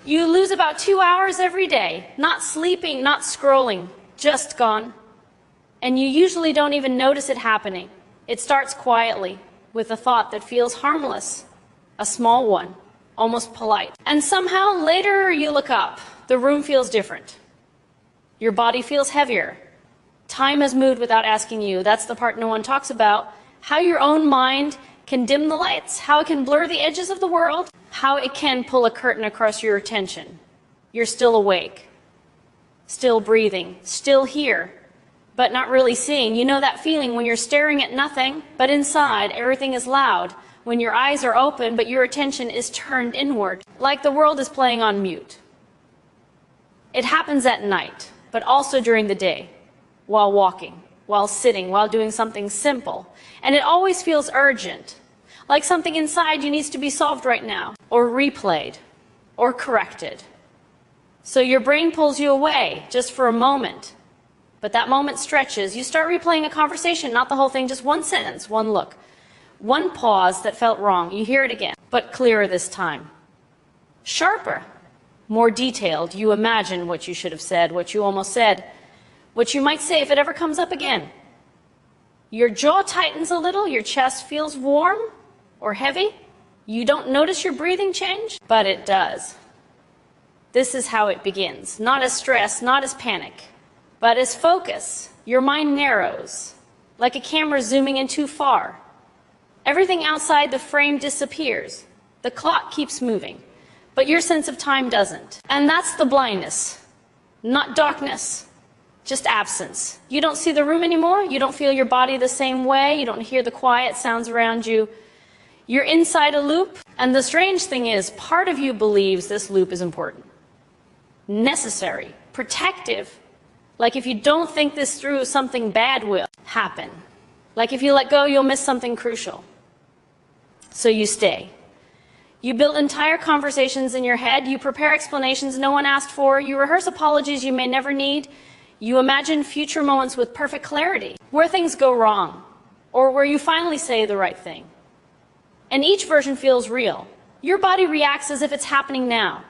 You lose about 2 hours every day, not sleeping, not scrolling, just gone. And you usually don't even notice it happening. It starts quietly, with a thought that feels harmless, a small one, almost polite. And somehow later you look up, the room feels different. Your body feels heavier. Time has moved without asking you. That's the part no one talks about. How your own mind can dim the lights, how it can blur the edges of the world, how it can pull a curtain across your attention. You're still awake, still breathing, still here, but not really seeing. You know that feeling when you're staring at nothing, but inside everything is loud, when your eyes are open, but your attention is turned inward, like the world is playing on mute. It happens at night, but also during the day, while walking, while sitting, while doing something simple. And it always feels urgent, like something inside you needs to be solved right now, or replayed, or corrected. So your brain pulls you away just for a moment, but that moment stretches. You start replaying a conversation, not the whole thing, just one sentence, one look, one pause that felt wrong. You hear it again, but clearer this time. Sharper, more detailed. You imagine what you should have said, what you almost said, what you might say if it ever comes up again. Your jaw tightens a little, your chest feels warm or heavy. You don't notice your breathing change, but it does. This is how it begins. Not as stress, not as panic, but as focus. Your mind narrows, like a camera zooming in too far. Everything outside the frame disappears. The clock keeps moving, but your sense of time doesn't. And that's the blindness, not darkness. Just absence. You don't see the room anymore. You don't feel your body the same way. You don't hear the quiet sounds around you. You're inside a loop. And the strange thing is, part of you believes this loop is important, necessary, protective. Like if you don't think this through, something bad will happen. Like if you let go, you'll miss something crucial. So you stay. You build entire conversations in your head. You prepare explanations no one asked for. You rehearse apologies you may never need. You imagine future moments with perfect clarity, where things go wrong, or where you finally say the right thing. And each version feels real. Your body reacts as if it's happening now.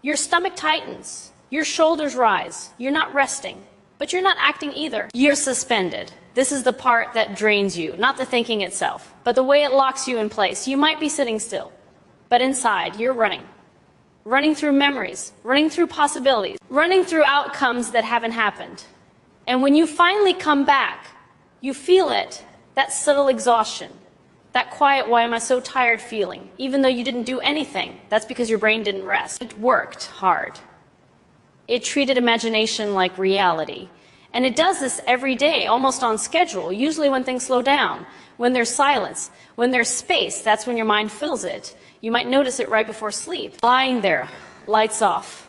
Your stomach tightens, your shoulders rise. You're not resting, but you're not acting either. You're suspended. This is the part that drains you, not the thinking itself, but the way it locks you in place. You might be sitting still, but inside, you're running. Running through memories, running through possibilities, running through outcomes that haven't happened. And when you finally come back, you feel it, that subtle exhaustion, that quiet, why am I so tired feeling, even though you didn't do anything. That's because your brain didn't rest. It worked hard. It treated imagination like reality. And it does this every day, almost on schedule, usually when things slow down, when there's silence, when there's space, that's when your mind fills it. You might notice it right before sleep. Lying there, lights off,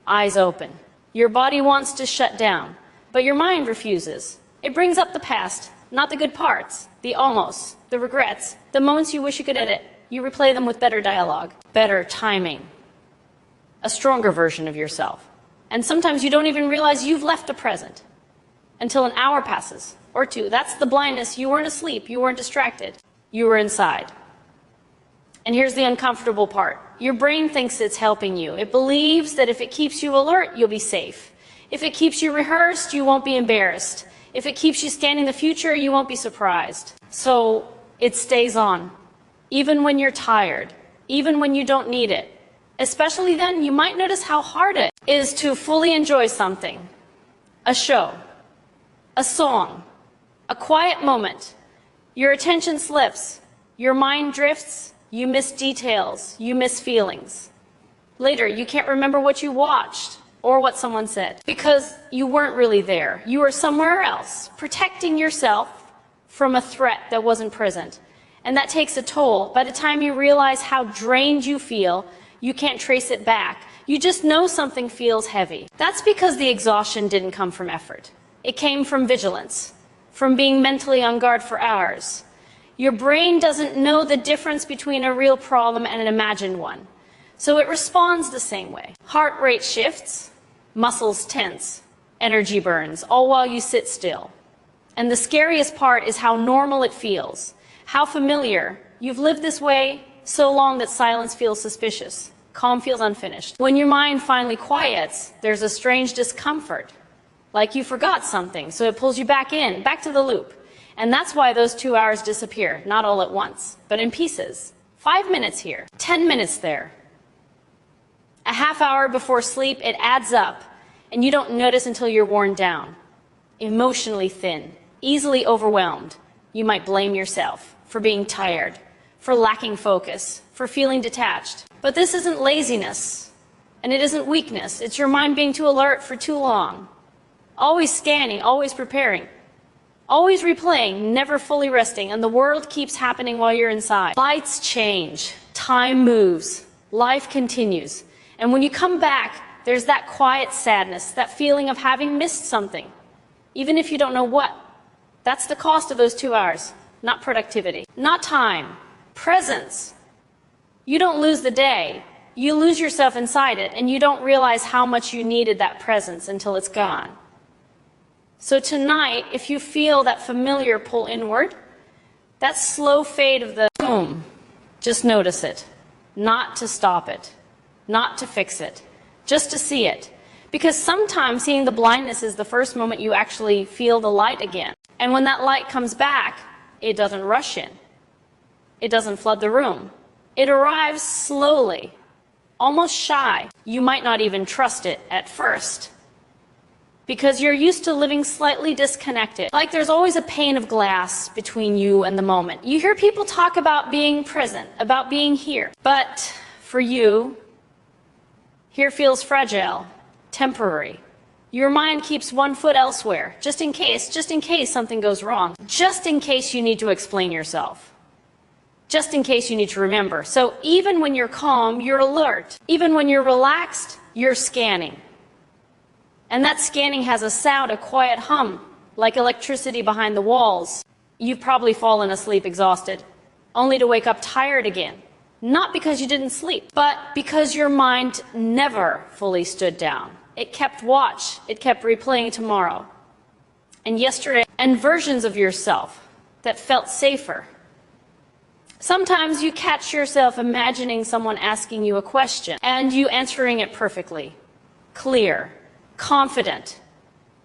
eyes open. Your body wants to shut down, but your mind refuses. It brings up the past, not the good parts, the almost, the regrets, the moments you wish you could edit. You replay them with better dialogue, better timing, a stronger version of yourself. And sometimes you don't even realize you've left the present until an hour passes, or two. That's the blindness. You weren't asleep, you weren't distracted, you were inside. And here's the uncomfortable part. Your brain thinks it's helping you. It believes that if it keeps you alert, you'll be safe. If it keeps you rehearsed, you won't be embarrassed. If it keeps you scanning the future, you won't be surprised. So it stays on, even when you're tired, even when you don't need it. Especially then, you might notice how hard it is to fully enjoy something. A show, a song, a quiet moment. Your attention slips, your mind drifts. You miss details, you miss feelings. Later, you can't remember what you watched or what someone said because you weren't really there. You were somewhere else, protecting yourself from a threat that wasn't present. And that takes a toll. By the time you realize how drained you feel, you can't trace it back. You just know something feels heavy. That's because the exhaustion didn't come from effort. It came from vigilance, from being mentally on guard for hours. Your brain doesn't know the difference between a real problem and an imagined one, so it responds the same way. Heart rate shifts, muscles tense, energy burns, all while you sit still. And the scariest part is how normal it feels, how familiar. You've lived this way so long that silence feels suspicious, Calm feels unfinished. When your mind finally quiets, there's a strange discomfort, like you forgot something, so it pulls you back in, back to the loop. And that's why those 2 hours disappear, not all at once, but in pieces. 5 minutes here, 10 minutes there. A half hour before sleep, it adds up, and you don't notice until you're worn down, emotionally thin, easily overwhelmed. You might blame yourself for being tired, for lacking focus, for feeling detached. But this isn't laziness, and it isn't weakness. It's your mind being too alert for too long. Always scanning, always preparing, always replaying, never fully resting, and the world keeps happening while you're inside. Lights change, time moves, life continues. And when you come back, there's that quiet sadness, that feeling of having missed something, even if you don't know what. That's the cost of those 2 hours, not productivity, not time, presence. You don't lose the day, you lose yourself inside it, and you don't realize how much you needed that presence until it's gone. So tonight, if you feel that familiar pull inward, that slow fade of the boom, just notice it, not to stop it, not to fix it, just to see it. Because sometimes seeing the blindness is the first moment you actually feel the light again. And when that light comes back, it doesn't rush in. It doesn't flood the room. It arrives slowly, almost shy. You might not even trust it at first, because you're used to living slightly disconnected. Like there's always a pane of glass between you and the moment. You hear people talk about being present, about being here. But for you, here feels fragile, temporary. Your mind keeps one foot elsewhere, just in case something goes wrong, just in case you need to explain yourself, just in case you need to remember. So even when you're calm, you're alert. Even when you're relaxed, you're scanning. And that scanning has a sound, a quiet hum, like electricity behind the walls. You've probably fallen asleep exhausted, only to wake up tired again. Not because you didn't sleep, but because your mind never fully stood down. It kept watch. It kept replaying tomorrow and yesterday and versions of yourself that felt safer. Sometimes you catch yourself imagining someone asking you a question and you answering it perfectly, clear, confident.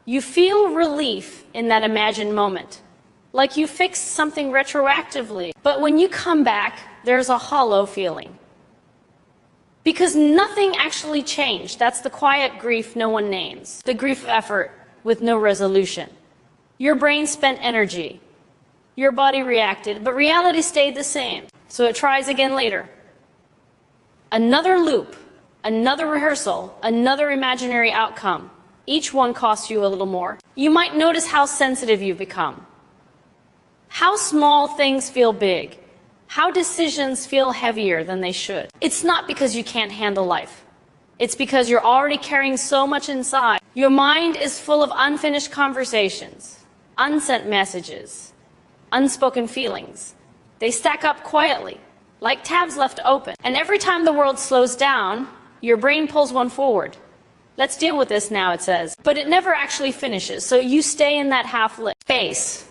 You feel relief in that imagined moment, like you fixed something retroactively. But when you come back, there's a hollow feeling. Because nothing actually changed. That's the quiet grief no one names. The grief of effort with no resolution. Your brain spent energy. Your body reacted, but reality stayed the same. So it tries again later. Another loop, another rehearsal, another imaginary outcome. Each one costs you a little more. You might notice how sensitive you've become. How small things feel big. How decisions feel heavier than they should. It's not because you can't handle life. It's because you're already carrying so much inside. Your mind is full of unfinished conversations, unsent messages, unspoken feelings. They stack up quietly, like tabs left open. And every time the world slows down, your brain pulls one forward. Let's deal with this now, it says. But it never actually finishes, so you stay in that half-lit space.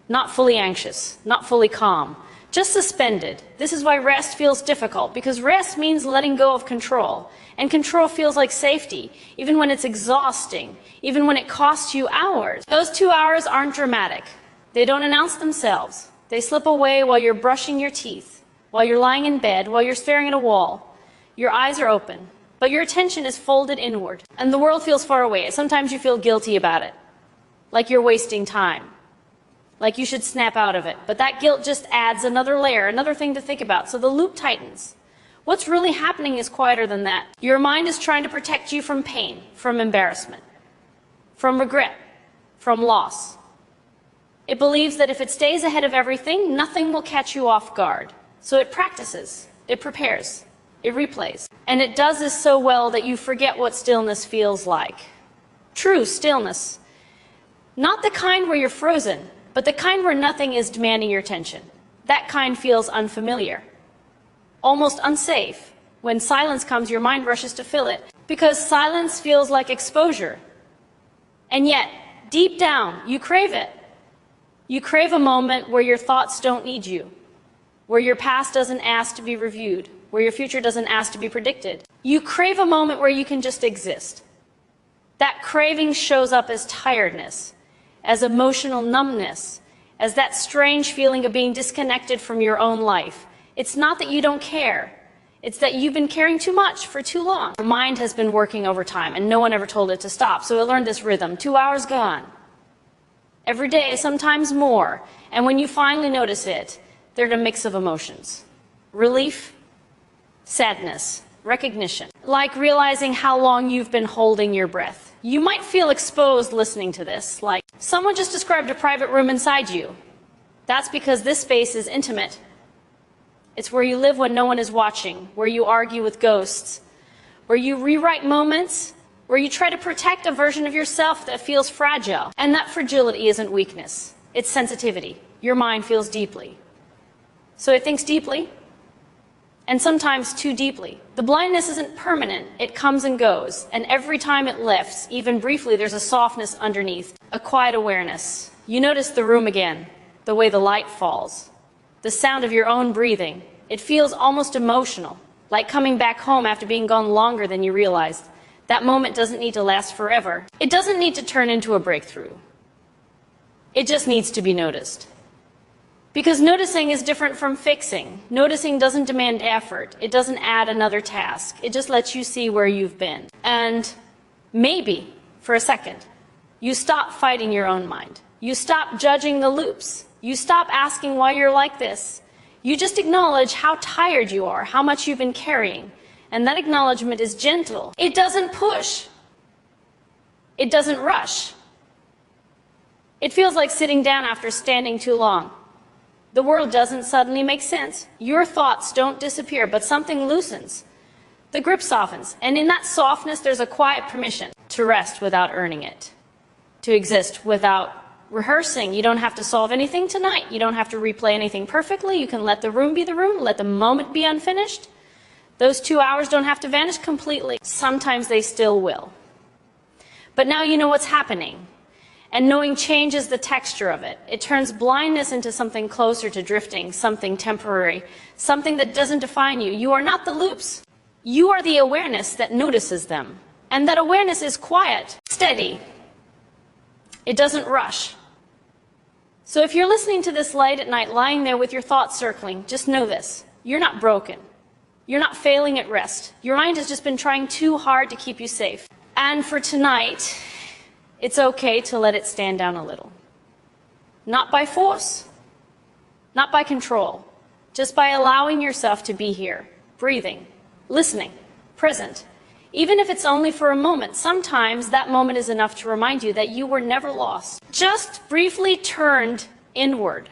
Not fully anxious, not fully calm. Just suspended. This is why rest feels difficult, because rest means letting go of control. And control feels like safety, even when it's exhausting, even when it costs you hours. Those 2 hours aren't dramatic. They don't announce themselves. They slip away while you're brushing your teeth, while you're lying in bed, while you're staring at a wall. Your eyes are open, but your attention is folded inward. And the world feels far away. Sometimes you feel guilty about it, like you're wasting time. Like you should snap out of it. But that guilt just adds another layer, another thing to think about. So the loop tightens. What's really happening is quieter than that. Your mind is trying to protect you from pain, from embarrassment, from regret, from loss. It believes that if it stays ahead of everything, nothing will catch you off guard. So it practices, it prepares, it replays. And it does this so well that you forget what stillness feels like. True stillness. Not the kind where you're frozen, but the kind where nothing is demanding your attention. That kind feels unfamiliar, almost unsafe. When silence comes, your mind rushes to fill it, because silence feels like exposure. And yet, deep down, you crave it. You crave a moment where your thoughts don't need you, where your past doesn't ask to be reviewed, where your future doesn't ask to be predicted. You crave a moment where you can just exist. That craving shows up as tiredness, as emotional numbness, as that strange feeling of being disconnected from your own life. It's not that you don't care. It's that you've been caring too much for too long. Your mind has been working overtime, and no one ever told it to stop, so it learned this rhythm. 2 hours gone. Every day, sometimes more. And when you finally notice it, they're a mix of emotions. Relief, sadness, recognition. Like realizing how long you've been holding your breath. You might feel exposed listening to this, like someone just described a private room inside you. That's because this space is intimate. It's where you live when no one is watching, where you argue with ghosts, where you rewrite moments, where you try to protect a version of yourself that feels fragile. And that fragility isn't weakness, it's sensitivity. Your mind feels deeply. So it thinks deeply, and sometimes too deeply. The blindness isn't permanent, it comes and goes, and every time it lifts, even briefly, there's a softness underneath, a quiet awareness. You notice the room again, the way the light falls, the sound of your own breathing. It feels almost emotional, like coming back home after being gone longer than you realized. That moment doesn't need to last forever. It doesn't need to turn into a breakthrough. It just needs to be noticed. Because noticing is different from fixing. Noticing doesn't demand effort. It doesn't add another task. It just lets you see where you've been. And maybe, for a second, you stop fighting your own mind. You stop judging the loops. You stop asking why you're like this. You just acknowledge how tired you are, how much you've been carrying. And that acknowledgement is gentle. It doesn't push. It doesn't rush. It feels like sitting down after standing too long. The world doesn't suddenly make sense. Your thoughts don't disappear, but something loosens. The grip softens, and in that softness there's a quiet permission to rest without earning it, to exist without rehearsing. You don't have to solve anything tonight. You don't have to replay anything perfectly. You can let the room be the room, let the moment be unfinished. Those 2 hours don't have to vanish completely. Sometimes they still will. But now you know what's happening. And knowing changes the texture of it. It turns blindness into something closer to drifting, something temporary, something that doesn't define you. You are not the loops. You are the awareness that notices them. And that awareness is quiet, steady. It doesn't rush. So if you're listening to this late at night, lying there with your thoughts circling, just know this. You're not broken. You're not failing at rest. Your mind has just been trying too hard to keep you safe. And for tonight, it's okay to let it stand down a little. Not by force, not by control, just by allowing yourself to be here, breathing, listening, present. Even if it's only for a moment, sometimes that moment is enough to remind you that you were never lost, just briefly turned inward.